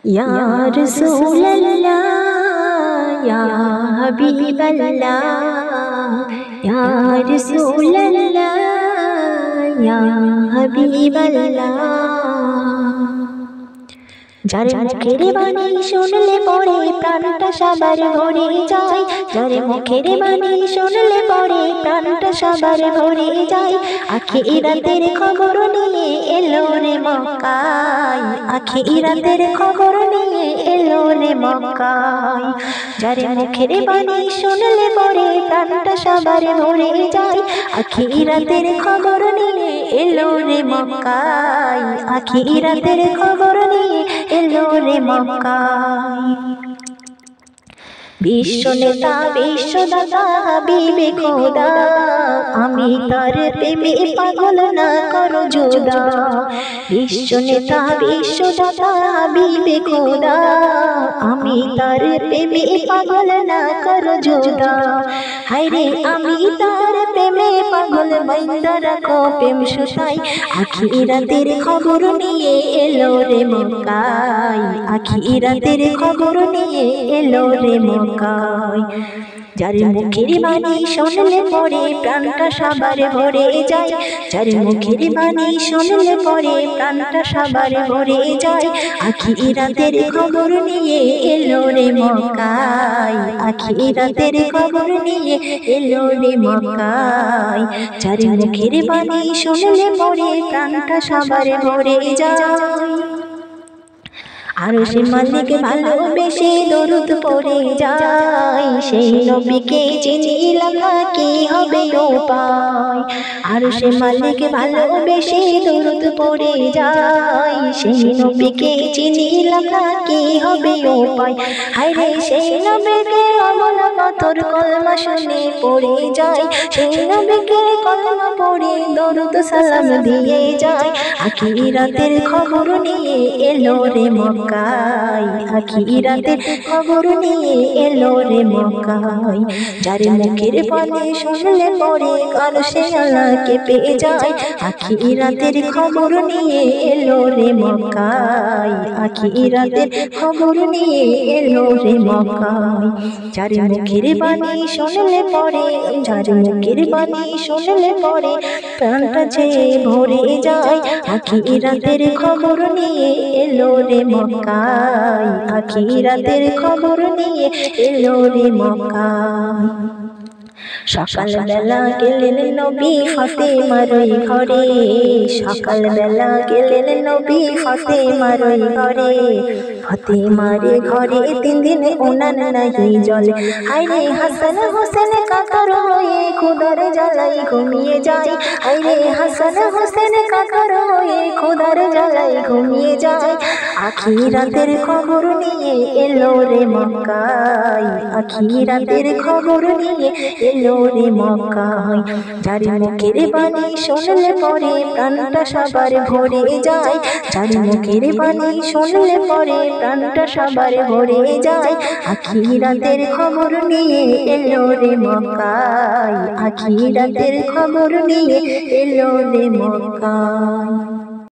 या रसूल अल्लाह या हबीब अल्लाह या रसूल अल्लाह या हबीब अल्लाह। যার মুখের বাণী শুনলে পরে প্রাণটা সবার ভরে যায়, যার মুখের বাণী শুনলে পরে প্রাণটা সবার ভরে যায়। আখিরাতের খবর নিয়ে এলো রে মক্কায়, আখিরাতের খবর নিয়ে এলো রে মক্কায়। যার মুখের বাণী শুনলে পরে প্রাণটা সবার ভরে যায়, আখিরাতের খবর নিয়ে এলো রে মক্কায়, আখিরাতের খবর নিয়ে এলো রে মক্কায়। বিশ্ব নেতা বিশ্বদাতা হাবিবে খোদা, আমি তার প্রেমে পাগল না করো জোদা। বিশ্ব নেতা বিশ্বদাতা হাবিবে খোদা, আমি তার প্রেমে পাগল না করো জোদা। হায়রে আমি তার প্রেমে পাগল বাইন্দা রাখো প্রেম সুতাই, আখিরাতের খবর নিয়ে এলো রে মক্কায়, আখিরাতের খবর নিয়ে এলো রে মক্কায়। যার মুখের বাণী শুনলে পরে প্রাণটা সবার ভরে যায়, যার মুখের বাণী শুনলে পরে প্রাণটা সবার ভরে যায়। আখিরাতের খবর নিয়ে এলো রে মক্কায়, আখিরাতের খবর নিয়ে এলো রে মক্কায়। যার মুখের বাণী শুনলে পরে প্রাণটা সবার ভরে যায়। আরশের মালিক ভালোবেসে দরুদ পড়ে যায়, সেই নবীকে চিনিলাম না কি হবে উপায়। আরশের মালিক ভালোবেসে দরুদ পড়ে যায়, সেই নবীকে চিনিলাম না কি হবে উপায়। হায়রে সেই নবীকে আমল পাথর কলমা শুনে পড়ে যায়, সেই নবীকে কলমা পড়ে দরুদ সালাম দিয়ে যায়। আখিরাতের খবর নিয়ে এলো রে মক্কায়, আখিরাতের খবর নিয়ে এলো রে মক্কায়। যার মুখের বাণী শুনলে পরে আরশে আল্লাহকে পেয়ে যায়, আখিরাতের খবর নিয়ে এলো রে মক্কায়, আখিরাতের খবর নিয়ে এলো রে মক্কায়। যার মুখের বাণী শুনলে পরে, যার মুখের বাণী শুনলে পরে প্রাণটা যে ভরে যায়, আখিরাতের খবর নিয়ে এলো রে মক্কায়, আখিরাতের খবর নিয়ে এলো রে মক্কায়। সকাল বেলা গেলেন নবী ফাতেমার ওই ঘরে, সকাল বেলা গেলেন নবী ফাতেমার ওই ঘরে। ফাতেমার ঘরে 3 দিন উনান নাই জলে, হায়রে হাসান হোসেন কাতর হয়ে খোদার জ্বালাই ঘুমিয়ে যায়। হায়রে হাসান হোসেন কাতর হয়ে খোদার জ্বালাই ঘুমিয়ে যায়। আখিরাতের খবর নিয়ে এলো রে মক্কায়, আখিরাতের খবর নিয়ে এলো রে মক্কায়। যার মুখের বাণী শুনলে পরে প্রাণটা সবার ভরে যায়, যার মুখের বাণী শুনলে পরে প্রাণটা সবার ভরে যায়। আখিরাতের খবর নিয়ে এলো রে মক্কায়, আখিরাতের খবর নিয়ে এলো রে মক্কায়।